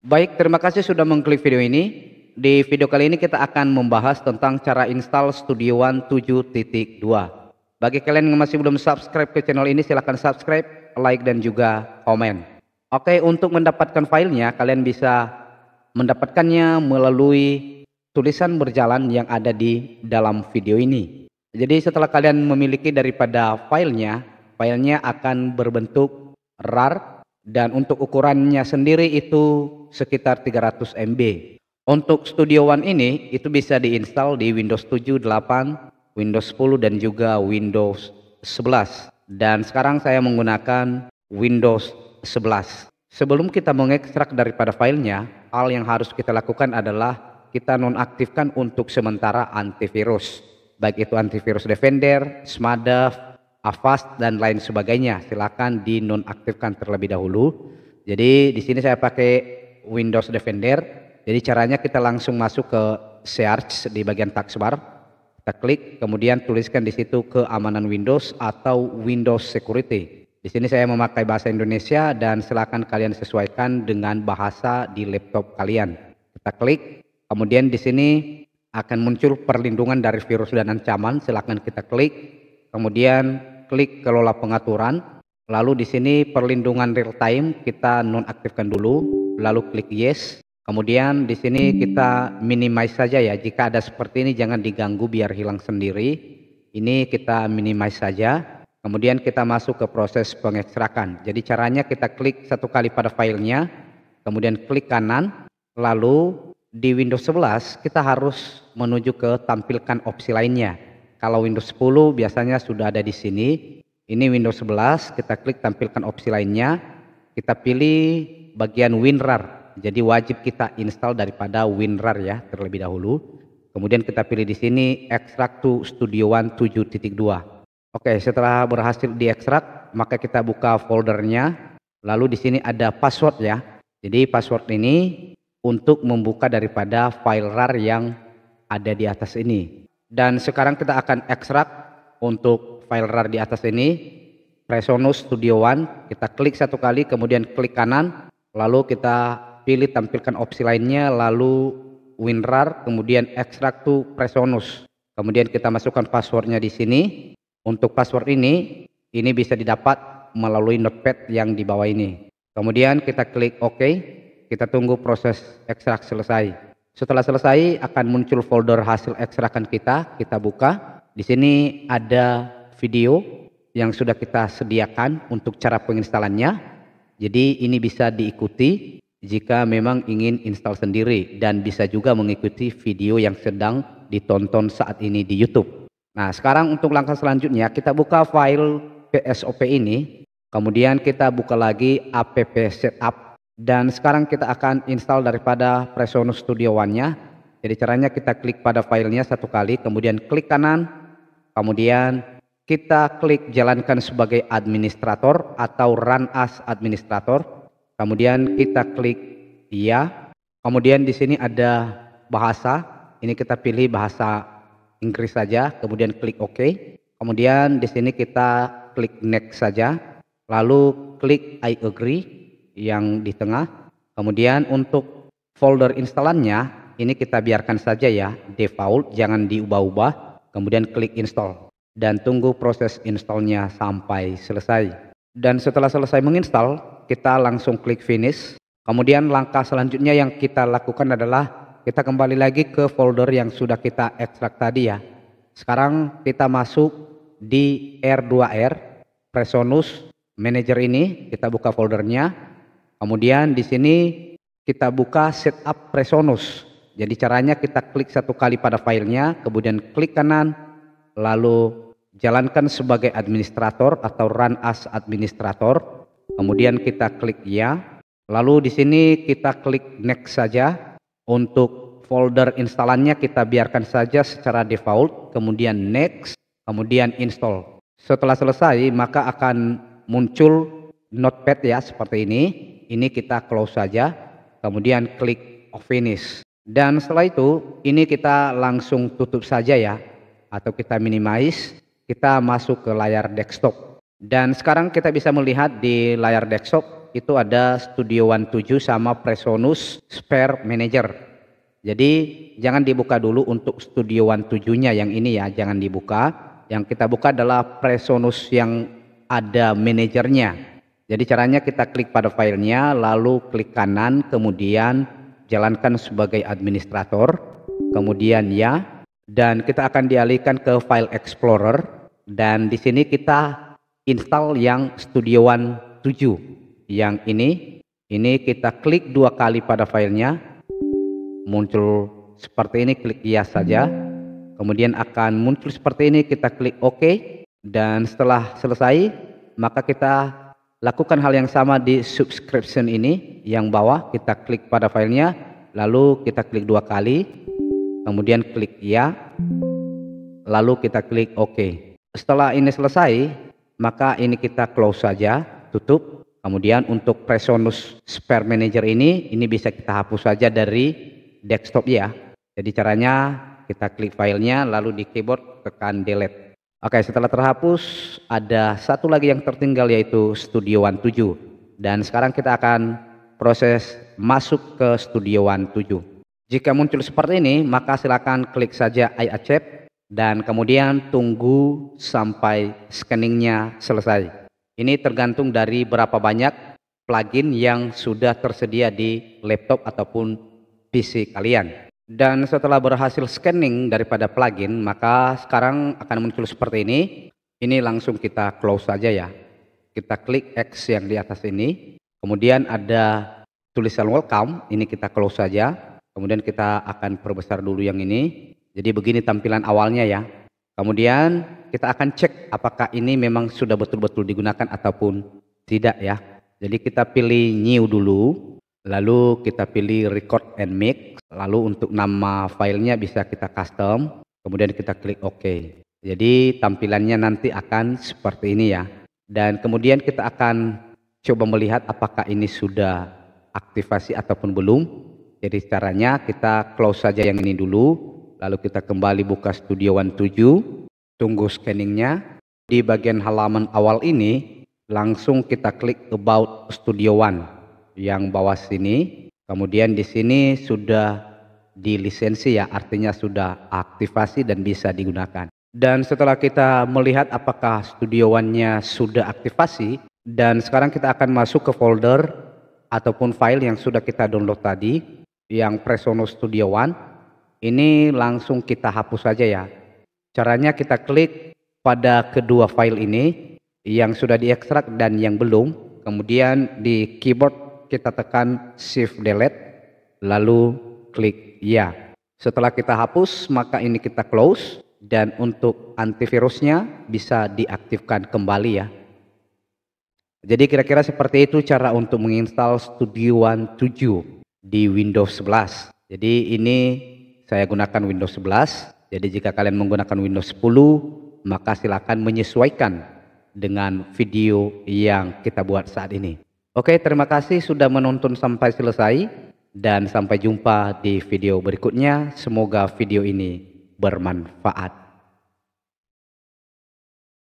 Baik, terima kasih sudah mengklik video ini. Di video kali ini kita akan membahas tentang cara install Studio One 7.2. Bagi kalian yang masih belum subscribe ke channel ini, silahkan subscribe, like, dan juga komen. Oke, untuk mendapatkan filenya, kalian bisa mendapatkannya melalui tulisan berjalan yang ada di dalam video ini. Jadi setelah kalian memiliki daripada filenya akan berbentuk RAR, dan untuk ukurannya sendiri itu sekitar 300 MB. Untuk Studio One ini itu bisa diinstal di Windows 7, 8, Windows 10 dan juga Windows 11. Dan sekarang saya menggunakan Windows 11. Sebelum kita mengekstrak daripada filenya, hal yang harus kita lakukan adalah kita nonaktifkan untuk sementara antivirus. Baik itu antivirus Defender, Smadaf, Avast dan lain sebagainya. Silakan dinonaktifkan terlebih dahulu. Jadi di sini saya pakai Windows Defender. Jadi caranya kita langsung masuk ke search di bagian taskbar. Kita klik, kemudian tuliskan di situ keamanan Windows atau Windows Security. Di sini saya memakai bahasa Indonesia dan silakan kalian sesuaikan dengan bahasa di laptop kalian. Kita klik, kemudian di sini akan muncul perlindungan dari virus dan ancaman. Silakan kita klik, kemudian klik kelola pengaturan. Lalu di sini perlindungan real time kita nonaktifkan dulu, lalu klik yes. Kemudian di sini kita minimize saja ya. Jika ada seperti ini jangan diganggu biar hilang sendiri. Ini kita minimize saja. Kemudian kita masuk ke proses pengekstrakan. Jadi caranya kita klik satu kali pada filenya, kemudian klik kanan, lalu di Windows 11 kita harus menuju ke tampilkan opsi lainnya. Kalau Windows 10 biasanya sudah ada di sini. Ini Windows 11, kita klik tampilkan opsi lainnya. Kita pilih bagian WinRAR. Jadi wajib kita install daripada WinRAR ya terlebih dahulu. Kemudian kita pilih di sini Extract to Studio One 7.2. Oke, setelah berhasil diekstrak, maka kita buka foldernya. Lalu di sini ada password ya. Jadi password ini untuk membuka daripada file RAR yang ada di atas ini. Dan sekarang kita akan ekstrak untuk file RAR di atas ini. Presonus Studio One, kita klik satu kali, kemudian klik kanan, lalu kita pilih tampilkan opsi lainnya, lalu WinRAR, kemudian ekstrak to Presonus. Kemudian kita masukkan passwordnya di sini. Untuk password ini bisa didapat melalui notepad yang di bawah ini. Kemudian kita klik OK, kita tunggu proses ekstrak selesai. Setelah selesai akan muncul folder hasil ekstrakan kita buka. Di sini ada video yang sudah kita sediakan untuk cara penginstalannya. Jadi ini bisa diikuti jika memang ingin install sendiri dan bisa juga mengikuti video yang sedang ditonton saat ini di YouTube. Nah, sekarang untuk langkah selanjutnya kita buka file PSOP ini, kemudian kita buka lagi app setup. Dan sekarang kita akan install daripada Presonus Studio One-nya. Jadi caranya kita klik pada filenya satu kali, kemudian klik kanan, kemudian kita klik jalankan sebagai administrator atau run as administrator. Kemudian kita klik iya. Kemudian di sini ada bahasa, ini kita pilih bahasa Inggris saja, kemudian klik OK. Kemudian di sini kita klik next saja, lalu klik I agree yang di tengah. Kemudian untuk folder installannya ini kita biarkan saja ya default, jangan diubah-ubah. Kemudian klik install dan tunggu proses installnya sampai selesai. Dan setelah selesai menginstal kita langsung klik finish. Kemudian langkah selanjutnya yang kita lakukan adalah kita kembali lagi ke folder yang sudah kita ekstrak tadi ya. Sekarang kita masuk di R2R Presonus Manager ini, kita buka foldernya. Kemudian di sini kita buka setup Presonus. Jadi caranya kita klik satu kali pada filenya, kemudian klik kanan, lalu jalankan sebagai administrator atau run as administrator. Kemudian kita klik ya. Lalu di sini kita klik next saja. Untuk folder installannya kita biarkan saja secara default, kemudian next, kemudian install. Setelah selesai maka akan muncul notepad ya seperti ini. Ini kita close saja, kemudian klik finish. Dan setelah itu ini kita langsung tutup saja ya, atau kita minimize. Kita masuk ke layar desktop. Dan sekarang kita bisa melihat di layar desktop desktop itu ada Studio One 7 sama Presonus Spare Manager. Jadi jangan dibuka dulu untuk Studio One 7-nya yang ini ya, jangan dibuka. Yang kita buka adalah Presonus yang ada manajernya. Jadi caranya kita klik pada filenya, lalu klik kanan, kemudian jalankan sebagai administrator, kemudian ya, dan kita akan dialihkan ke File Explorer, dan di sini kita install yang Studio One 7. Yang ini kita klik 2 kali pada filenya, muncul seperti ini, klik yes saja, kemudian akan muncul seperti ini, kita klik OK, dan setelah selesai, maka kita lakukan hal yang sama di subscription ini yang bawah, kita klik pada filenya, lalu kita klik 2 kali, kemudian klik ya, lalu kita klik OK. Setelah ini selesai, maka ini kita close saja, tutup. Kemudian untuk Presonus Spare Manager ini bisa kita hapus saja dari desktop ya. Jadi caranya kita klik filenya, lalu di keyboard tekan delete. Oke, setelah terhapus ada satu lagi yang tertinggal, yaitu Studio One 7. Dan sekarang kita akan proses masuk ke Studio One 7. Jika muncul seperti ini, maka silakan klik saja I accept dan kemudian tunggu sampai scanningnya selesai. Ini tergantung dari berapa banyak plugin yang sudah tersedia di laptop ataupun PC kalian. Dan setelah berhasil scanning daripada plugin, maka sekarang akan muncul seperti ini. Ini langsung kita close saja ya. Kita klik X yang di atas ini. Kemudian ada tulisan welcome, ini kita close saja. Kemudian kita akan perbesar dulu yang ini. Jadi begini tampilan awalnya ya. Kemudian kita akan cek apakah ini memang sudah betul-betul digunakan ataupun tidak ya. Jadi kita pilih new dulu. Lalu kita pilih record and mix, lalu untuk nama filenya bisa kita custom, kemudian kita klik OK. Jadi tampilannya nanti akan seperti ini ya. Dan kemudian kita akan coba melihat apakah ini sudah aktivasi ataupun belum. Jadi caranya kita close saja yang ini dulu, lalu kita kembali buka Studio One 7, tunggu scanningnya. Di bagian halaman awal ini langsung kita klik About Studio One yang bawah sini, kemudian di sini sudah dilisensi ya, artinya sudah aktivasi dan bisa digunakan. Dan setelah kita melihat apakah Studio One-nya sudah aktivasi, dan sekarang kita akan masuk ke folder ataupun file yang sudah kita download tadi, yang Presonus Studio One. Ini langsung kita hapus saja ya. Caranya kita klik pada kedua file ini, yang sudah diekstrak dan yang belum, kemudian di keyboard kita tekan Shift Delete, lalu klik ya. Setelah kita hapus, maka ini kita close, dan untuk antivirusnya bisa diaktifkan kembali ya. Jadi kira-kira seperti itu cara untuk menginstal Studio One 7 di Windows 11. Jadi ini saya gunakan Windows 11. Jadi jika kalian menggunakan Windows 10, maka silakan menyesuaikan dengan video yang kita buat saat ini. Oke, terima kasih sudah menonton sampai selesai, dan sampai jumpa di video berikutnya. Semoga video ini bermanfaat.